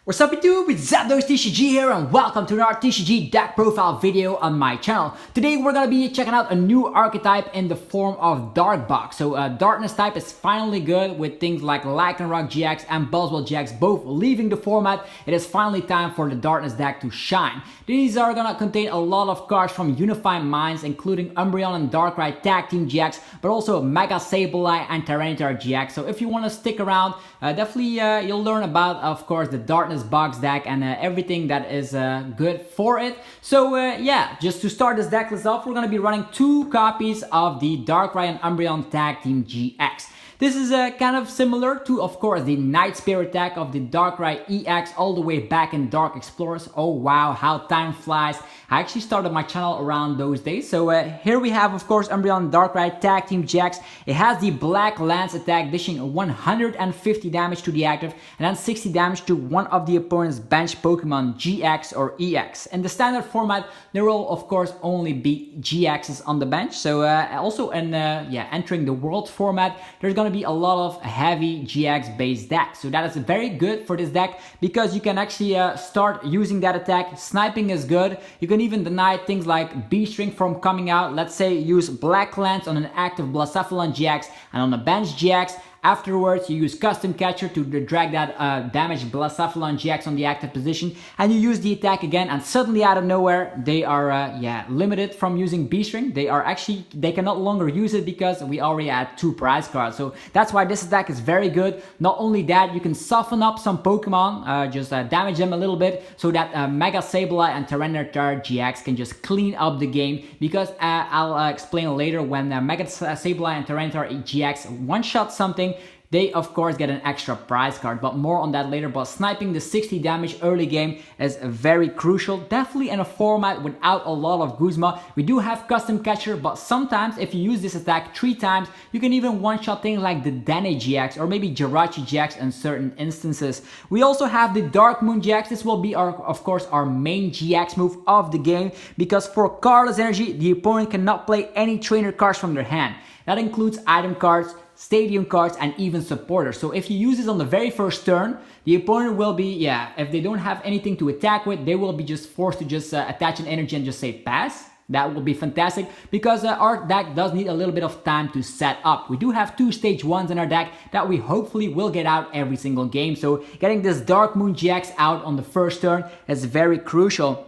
What's up YouTube, it's Sableye TCG here and welcome to another TCG deck profile video on my channel. Today we're gonna be checking out a new archetype in the form of Dark Box. So Darkness type is finally good with things like Naganadel GX and Weavile GX both leaving the format. It is finally time for the Darkness deck to shine. These are gonna contain a lot of cards from Unifying Minds, including UMBREON Darkrai Tag Team GX, but also Mega Sableye and Tyrantiar GX. So if you want to stick around, definitely you'll learn about, of course, the Darkness box deck and everything that is good for it. So yeah, just to start this deck list off, we're going to be running 2 copies of the Darkrai and UMBREON Tag Team GX. This is kind of similar to, of course, the Night Spirit deck of the Darkrai EX all the way back in Dark Explorers. Oh wow, how time flies. I actually started my channel around those days. So here we have, of course, UMBREON Darkrai Tag Team GX. It has the Black Lance attack, dishing 150 damage to the active and then 60 damage to one of the opponent's bench Pokemon GX or EX. In the standard format, there will, of course, only be GXs on the bench. So also in entering the World format, there's going to be a lot of heavy GX based decks. So that is very good for this deck because you can actually start using that attack. Sniping is good. You can even deny things like B-String from coming out. Let's say use Black Lance on an active Blacephalon GX and on a bench GX. Afterwards, you use Custom Catcher to drag that damaged Blacephalon GX on the active position, and you use the attack again, and suddenly out of nowhere, they are limited from using B-String. They can no longer use it because we already had 2 prize cards. So that's why this attack is very good. Not only that, you can soften up some Pokemon, just damage them a little bit, so that Mega Sableye and Tyrantiar GX can just clean up the game. Because I'll explain later, when Mega Sableye and Tyrantiar GX one-shot something, they of course get an extra prize card, but more on that later. But sniping the 60 damage early game is very crucial, definitely in a format without a lot of Guzma. We do have Custom Catcher, but sometimes if you use this attack 3 times, you can even one-shot things like the Dene GX or maybe Jirachi GX in certain instances. We also have the Dark Moon GX. This will be, of course, our main GX move of the game, because for cardless energy, the opponent cannot play any trainer cards from their hand. That includes item cards, stadium cards, and even supporters. So if you use this on the very first turn, the opponent will be, if they don't have anything to attack with, they will be just forced to just attach an energy and just say pass. That will be fantastic because our deck does need a little bit of time to set up. We do have 2 stage 1s in our deck that we hopefully will get out every single game. So getting this Dark Moon GX out on the first turn is very crucial.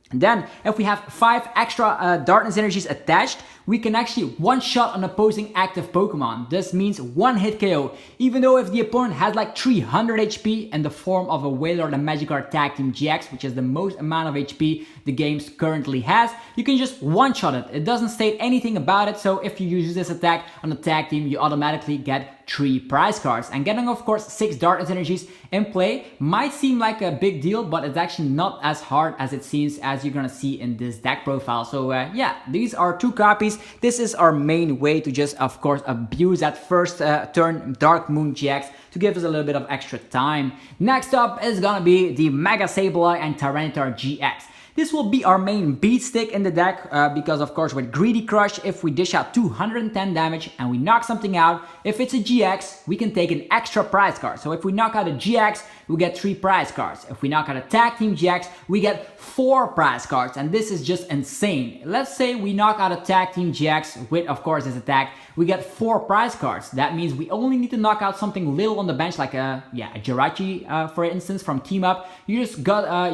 And then, if we have 5 extra Darkness energies attached, we can actually one-shot an opposing active Pokemon. This means 1-hit KO. Even though if the opponent has like 300 HP in the form of a Weavile the Magikarp Tag Team GX, which is the most amount of HP the game currently has, you can just one-shot it. It doesn't state anything about it, so if you use this attack on the tag team, you automatically get 3 prize cards. And getting, of course, 6 Darkness energies in play might seem like a big deal, but it's actually not as hard as it seems, as you're gonna see in this deck profile. So yeah, these are 2 copies. This is our main way to just, of course, abuse that first turn Dark Moon GX to give us a little bit of extra time. Next up is gonna be the Mega Sableye and Tyrantiar GX. This will be our main beat stick in the deck because, of course, with Greedy Crush, if we dish out 210 damage and we knock something out, if it's a GX, we can take an extra prize card. So if we knock out a GX, we get 3 prize cards. If we knock out a Tag Team GX, we get 4 prize cards, and this is just insane. Let's say we knock out a Tag Team GX with, of course, this attack, we get 4 prize cards. That means we only need to knock out something little on the bench, like a Jirachi, for instance, from Team Up. You just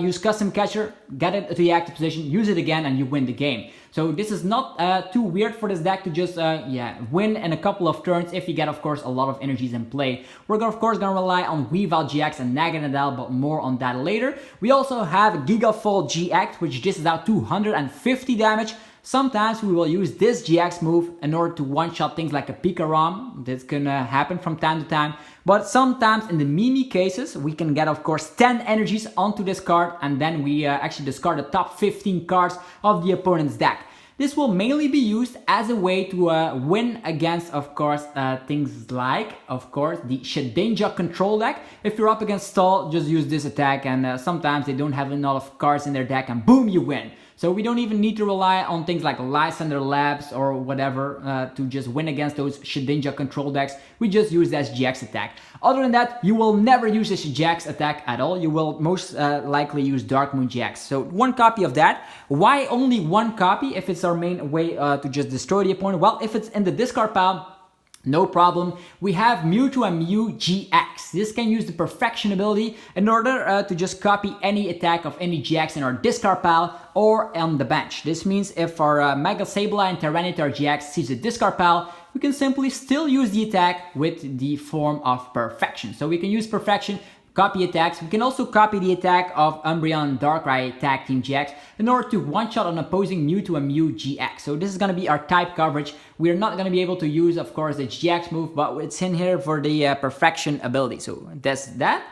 use Custom Catcher, get it to the active position, use it again, and you win the game. So this is not too weird for this deck to just win in a couple of turns if you get, of course, a lot of energies in play. We're of course gonna rely on Weavile GX and Naganadel, but more on that later. We also have Gigafall GX, which dishes out 250 damage. Sometimes we will use this GX move in order to one-shot things like a Pikarom. This can happen from time to time. But sometimes in the Mimi cases, we can get, of course, 10 energies onto this card, and then we actually discard the top 15 cards of the opponent's deck. This will mainly be used as a way to win against, of course, things like, of course, the Shedinja control deck. If you're up against Stall, just use this attack, and sometimes they don't have enough cards in their deck, and boom, you win. So we don't even need to rely on things like Lysander Labs or whatever to just win against those Shedinja control decks. We just use the SGX attack. Other than that, you will never use the GX attack at all. You will most likely use Dark Moon GX. So one copy of that. Why only one copy if it's our main way to just destroy the opponent? Well, if it's in the discard pile, no problem. We have Mewtwo and Mew GX. This can use the Perfection ability in order to just copy any attack of any GX in our discard pile or on the bench. This means if our Mega Sableye and Tyranitar GX sees the discard pile, we can simply still use the attack with the form of Perfection. So we can use Perfection, copy attacks. We can also copy the attack of UMBREON DARKRAI Tag Team GX in order to one-shot an opposing Mewtwo and Mew GX. So this is going to be our type coverage. We're not going to be able to use, of course, the GX move, but it's in here for the Perfection ability. So that's that.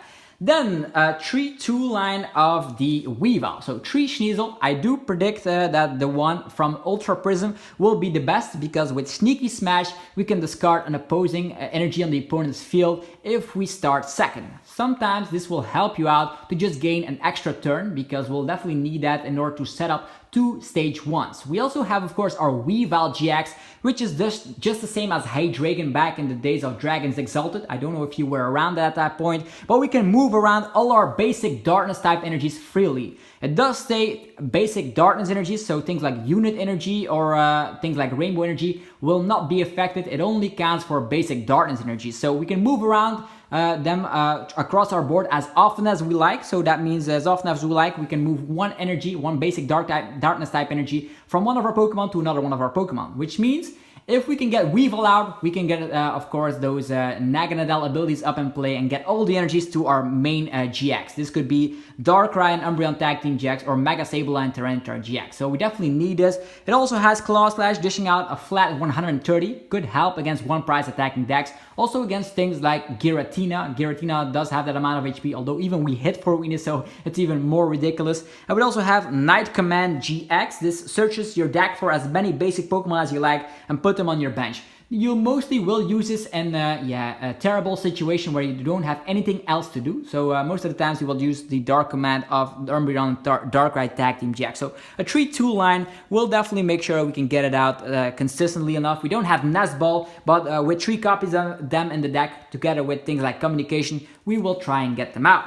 Then 3-2 line of the Weavile. So 3 Sneasel. I do predict that the one from Ultra Prism will be the best because with Sneaky Smash we can discard an opposing energy on the opponent's field if we start second. Sometimes this will help you out to just gain an extra turn because we'll definitely need that in order to set up 2 stage 1s. We also have, of course, our Weavile GX, which is just the same as Hydreigon back in the days of Dragons Exalted. I don't know if you were around at that point, but we can move around all our basic darkness type energies freely. It does stay basic darkness energies, so things like unit energy or things like rainbow energy will not be affected. It only counts for basic darkness energies. So we can move around them across our board as often as we like. So that means as often as we like, we can move one energy, one basic darkness type energy from one of our Pokemon to another one of our Pokemon, which means if we can get Weavile out, we can get, of course, those Naganadel abilities up in play and get all the energies to our main GX. This could be Darkrai and UMBREON Tag Team GX or Mega Sableye and Tyrantiar GX. So we definitely need this. It also has Claw Slash, dishing out a flat 130. Good help against one prize attacking decks. Also against things like Giratina. Giratina does have that amount of HP, although even we hit for weakness, so it's even more ridiculous. I would also have Night Command GX. This searches your deck for as many basic Pokemon as you like and put them on your bench. You mostly will use this in a terrible situation where you don't have anything else to do. So most of the times you will use the Dark Command of UMBREON Darkrai Tag Team GX. So a 3-2 line will definitely make sure we can get it out consistently enough. We don't have Nest Ball, but with 3 copies of them in the deck, together with things like Communication, we will try and get them out.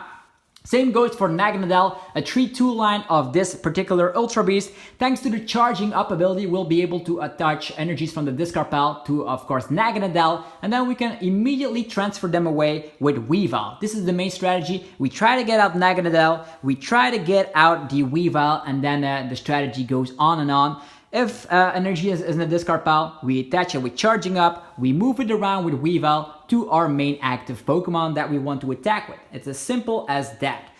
Same goes for Naganadel, a 3-2 line of this particular Ultra Beast. Thanks to the charging up ability, we'll be able to attach energies from the discard pile to, of course, Naganadel, and then we can immediately transfer them away with Weavile. This is the main strategy. We try to get out Naganadel, we try to get out the Weavile, and then the strategy goes on and on. If energy is in the discard pile, we attach it with charging up, we move it around with Weavile to our main active Pokemon that we want to attack with. It's as simple as that.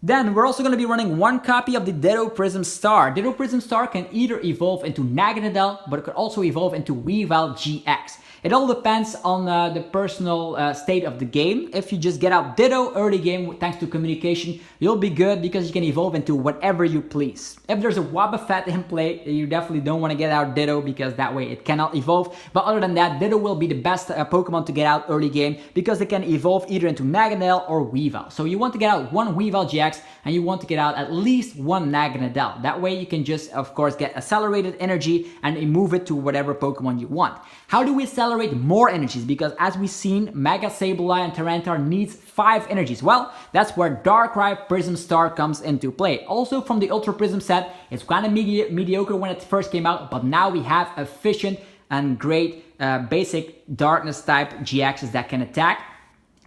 Then we're also going to be running 1 copy of the Ditto Prism Star. Ditto Prism Star can either evolve into Naganadel, but it could also evolve into Weavile GX. It all depends on the personal state of the game. If you just get out Ditto early game thanks to Communication, you'll be good because you can evolve into whatever you please. If there's a Wobbuffet in play, you definitely don't want to get out Ditto because that way it cannot evolve. But other than that, Ditto will be the best Pokemon to get out early game because it can evolve either into Naganadel or Weavile. So you want to get out 1 Weavile GX and you want to get out at least 1 Naganadel. That way you can just, of course, get accelerated energy and move it to whatever Pokemon you want. How do we accelerate more energies? Because as we've seen, Mega Sableye and Tyrantiar needs 5 energies. Well, that's where Darkrai Prism Star comes into play. Also from the Ultra Prism set, it's kind of mediocre when it first came out, but now we have efficient and great basic darkness type GXs that can attack.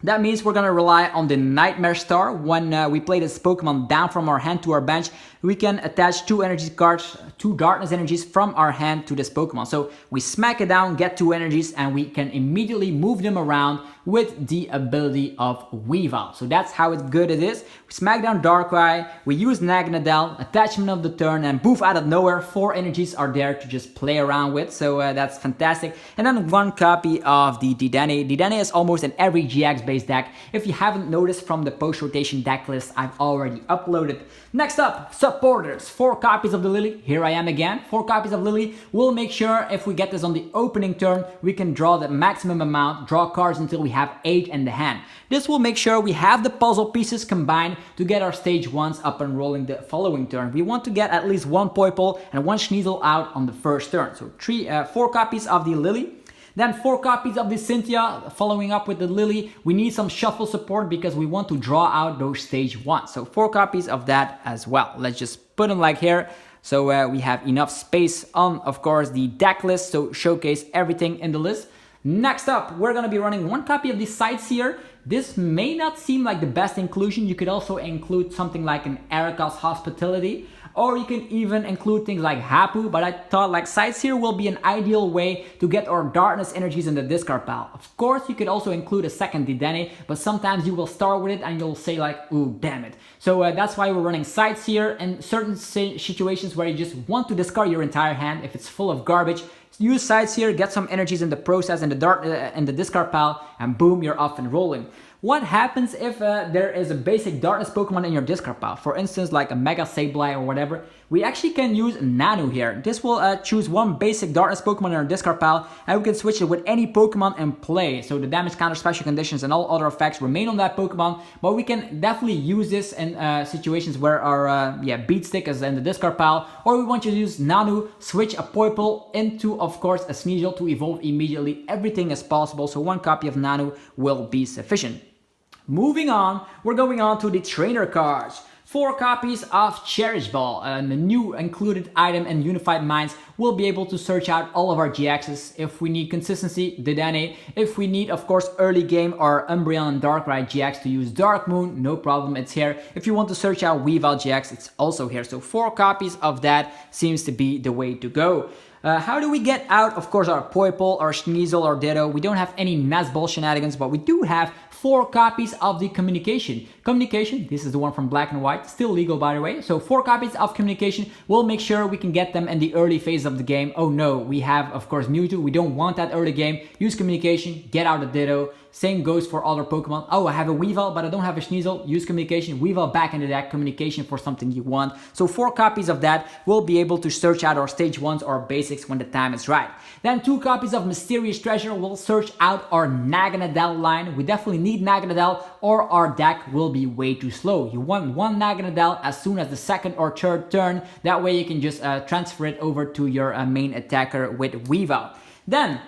That means we're going to rely on the Nightmare Star. When we play this Pokemon down from our hand to our bench, we can attach 2 energy cards, 2 darkness energies from our hand to this Pokemon. So we smack it down, get 2 energies, and we can immediately move them around with the ability of Weavile. So that's how good it is. We smack down Darkrai, we use Naganadel, attachment of the turn, and poof, out of nowhere, 4 energies are there to just play around with. So that's fantastic. And then 1 copy of the Dedenne. Dedenne is almost in every GX-based deck. If you haven't noticed from the post-rotation deck list I've already uploaded. Next up, supporters. 4 copies of the Lily. Here I am again. 4 copies of Lily. We'll make sure if we get this on the opening turn, we can draw the maximum amount, draw cards until we have 8 in the hand. This will make sure we have the puzzle pieces combined to get our stage 1s up and rolling the following turn. We want to get at least 1 Poipole and 1 Sneasel out on the first turn. So 4 copies of the Lily. Then 4 copies of the Cynthia. Following up with the Lily, we need some shuffle support because we want to draw out those stage 1s. So 4 copies of that as well. Let's just put them like here. So we have enough space on, of course, the deck list, so showcase everything in the list. Next up, we're going to be running 1 copy of the Sightseer. This may not seem like the best inclusion. You could also include something like an Erika's Hospitality, or you can even include things like Hapu, but I thought like Sightseer will be an ideal way to get our darkness energies in the discard pile. Of course, you could also include a second Dedenne, but sometimes you will start with it and you'll say like, ooh, damn it. So that's why we're running Sightseer in certain situations where you just want to discard your entire hand. If it's full of garbage, use Sightseer, get some energies in the process in the discard pile, and boom, you're off and rolling. What happens if there is a basic darkness Pokemon in your discard pile? For instance, like a Mega Sableye or whatever. We actually can use Nanu here. This will choose 1 basic darkness Pokemon in our discard pile, and we can switch it with any Pokemon in play. So the damage, counter, special conditions, and all other effects remain on that Pokemon, but we can definitely use this in situations where our Beat Stick is in the discard pile, or we want to use Nanu, switch a Poipole into, of course, a Sneasel to evolve immediately. Everything is possible, so 1 copy of Nanu will be sufficient. Moving on, we're going on to the trainer cards. 4 copies of Cherish Ball, and the new included item in Unified Minds will be able to search out all of our GXs. If we need consistency, Dedenne. If we need, of course, early game or Umbreon Darkrai GX to use Dark Moon, no problem, it's here. If you want to search out Weavile GX, it's also here. So 4 copies of that seems to be the way to go. How do we get out, of course, our Poipole, our Sneasel, or Ditto? We don't have any Nazball shenanigans, but we do have 4 copies of the Communication. Communication, this is the one from Black and White, still legal by the way. So 4 copies of Communication, we'll make sure we can get them in the early phase of the game. Oh no, we have, of course, Mewtwo. We don't want that early game. Use Communication, get out a Ditto. Same goes for other Pokemon. Oh, I have a Weavile, but I don't have a Sneasel. Use Communication, Weavile back into that Communication for something you want. So 4 copies of that will be able to search out our stage 1s or basics when the time is right. Then 2 copies of Mysterious Treasure will search out our Naganadel line. We definitely need Naganadel or our deck will be way too slow. You want 1 Naganadel as soon as the 2nd or 3rd turn. That way you can just transfer it over to your main attacker with Weavile. Then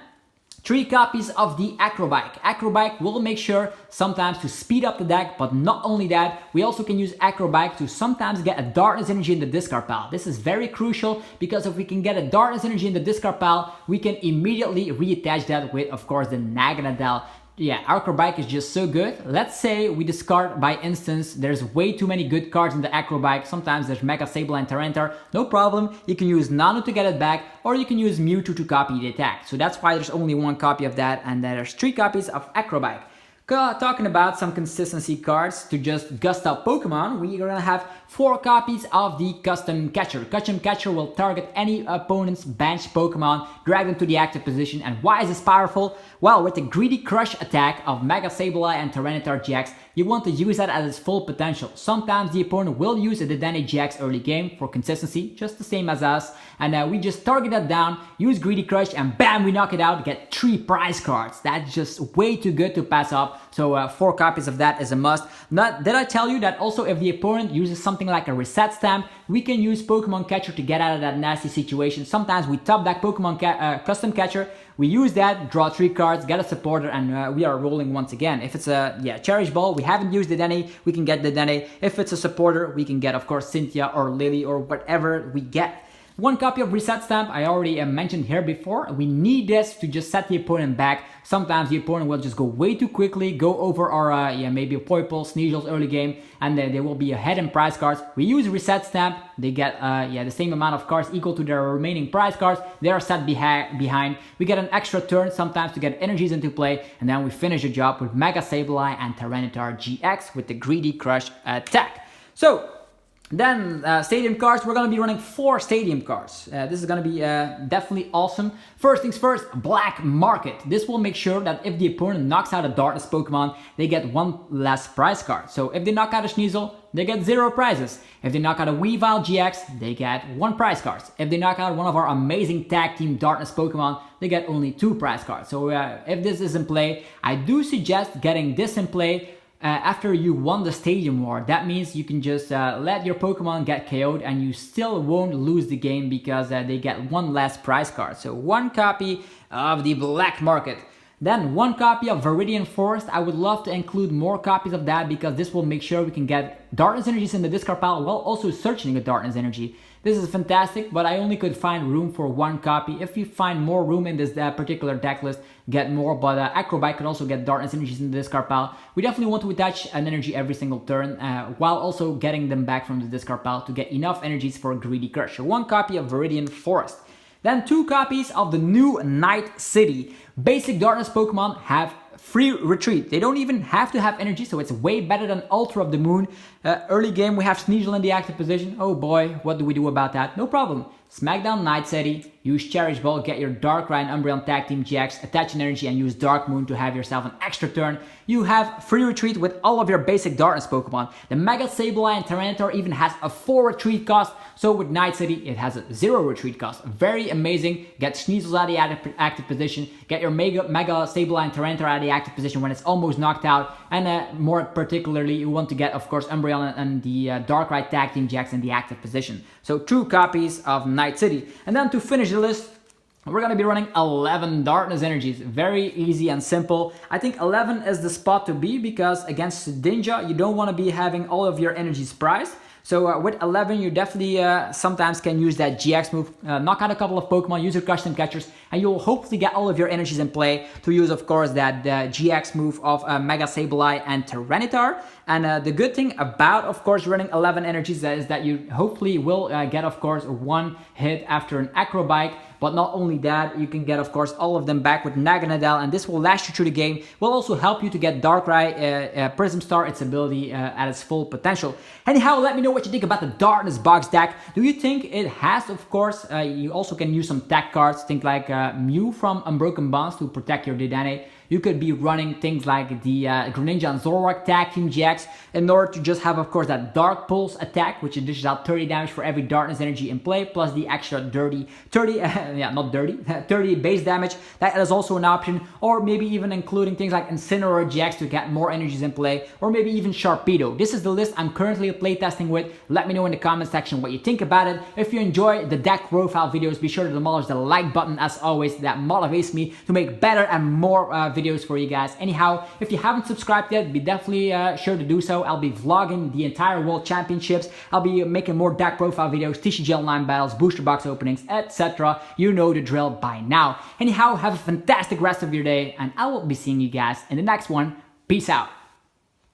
3 copies of the Acrobike. Acrobike will make sure sometimes to speed up the deck, but not only that, we also can use Acrobike to sometimes get a Darkness Energy in the discard pile. This is very crucial because if we can get a Darkness Energy in the discard pile, we can immediately reattach that with, of course, the Naganadel. Yeah, Acrobike is just so good. Let's say we discard by instance, there's way too many good cards in the Acrobike. Sometimes there's Mega Sableye and Tyrantiar. No problem, you can use Nano to get it back, or you can use Mewtwo to copy the attack. So that's why there's only 1 copy of that, and there's 3 copies of Acrobike. Talking about some consistency cards to just gust up Pokemon, we are gonna have 4 copies of the Custom Catcher. Custom Catcher will target any opponent's bench Pokemon, drag them to the active position. And why is this powerful? Well, with the Greedy Crush attack of Mega Sableye and Tyrannitar GX, you want to use that at its full potential. Sometimes the opponent will use a Dedenne GX early game for consistency, just the same as us. And we just target that down, use Greedy Crush, and bam, we knock it out, get 3 prize cards. That's just way too good to pass up. So 4 copies of that is a must. Did I tell you that also if the opponent uses something like a reset stamp, we can use Pokemon Catcher to get out of that nasty situation. Sometimes we top that Pokemon Custom Catcher, we use that, draw 3 cards, get a supporter, and we are rolling once again. If it's a Cherish Ball, we haven't used Dedenne, we can get Dedenne. If it's a supporter, we can get, of course, Cynthia or Lily or whatever we get. 1 copy of Reset Stamp, I already mentioned here before. We need this to just set the opponent back. Sometimes the opponent will just go way too quickly, go over our, maybe a Poipole, Sneasels early game, and they will be ahead in prize cards. We use Reset Stamp, they get the same amount of cards equal to their remaining prize cards. They are set behind. We get an extra turn sometimes to get energies into play, and then we finish the job with Mega Sableye and Tyrannitar GX with the Greedy Crush attack. So, Then stadium cards, we're going to be running 4 stadium cards. This is going to be definitely awesome. First things first, Black Market. This will make sure that if the opponent knocks out a Darkness Pokemon, they get 1 less prize card. So if they knock out a Sneasel, they get 0 prizes. If they knock out a Weavile GX, they get 1 prize card. If they knock out one of our amazing tag team Darkness Pokemon, they get only 2 prize cards. So if this is in play, I do suggest getting this in play after you won the Stadium War. That means you can just let your Pokemon get KO'd and you still won't lose the game because they get 1 less prize card. So 1 copy of the Black Market. Then 1 copy of Viridian Forest. I would love to include more copies of that because this will make sure we can get Darkness Energies in the discard pile while also searching a Darkness Energy. This is fantastic, but I only could find room for 1 copy. If you find more room in this particular deck list, get more. But Acrobite could also get Darkness Energies in the discard pile. We definitely want to attach an energy every single turn, while also getting them back from the discard pile to get enough energies for a Greedy Crush. So 1 copy of Viridian Forest. Then 2 copies of the new Night City. Basic Darkness Pokemon have free retreat. They don't even have to have energy, so it's way better than Ultra of the Moon. Early game we have Sneasel in the active position. Oh boy, what do we do about that? No problem. Smackdown Night City, use Cherish Ball, get your Darkrai and Umbreon Tag Team GX, attach an energy and use Dark Moon to have yourself an extra turn. You have free retreat with all of your basic Darkness Pokemon. The Mega Sableye and Tyrantiar even has a 4 retreat cost, so with Night City it has a 0 retreat cost. Very amazing. Get Sneasels out of the active position, get your Mega Sableye and Tyrantiar out of the active position when it's almost knocked out, and more particularly you want to get of course Umbreon and the Darkrai Tag Team GX in the active position. So 2 copies of Night City. And then to finish the list, we're going to be running 11 Darkness Energies. Very easy and simple. I think 11 is the spot to be because against Ninja, you don't want to be having all of your energies prized. So with 11, you definitely sometimes can use that GX move, knock out a couple of Pokemon, use your custom catchers, and you'll hopefully get all of your energies in play to use, of course, that GX move of Mega Sableye and Tyrannitar. And the good thing about, of course, running 11 energies is that you hopefully will get, of course, 1 hit after an Acrobike. But not only that, you can get, of course, all of them back with Naganadel, and this will last you through the game. Will also help you to get Darkrai Prism Star, its ability at its full potential. Anyhow, let me know what you think about the Darkness box deck. Do you think it has, of course, you also can use some tech cards, think like Mew from Unbroken Bonds to protect your Dedenne. You could be running things like the Greninja and Zoroark Tag Team GX in order to just have, of course, that Dark Pulse attack, which dishes out 30 damage for every Darkness Energy in play, plus the extra 30 base damage. That is also an option. Or maybe even including things like Incineroar GX to get more energies in play, or maybe even Sharpedo. This is the list I'm currently playtesting with. Let me know in the comment section what you think about it. If you enjoy the deck profile videos, be sure to demolish the like button as always. That motivates me to make better and more videos for you guys. Anyhow, if you haven't subscribed yet, be definitely sure to do so. I'll be vlogging the entire World Championships. I'll be making more deck profile videos, TCG online battles, booster box openings, etc. You know the drill by now. Anyhow, have a fantastic rest of your day, and I will be seeing you guys in the next one. Peace out.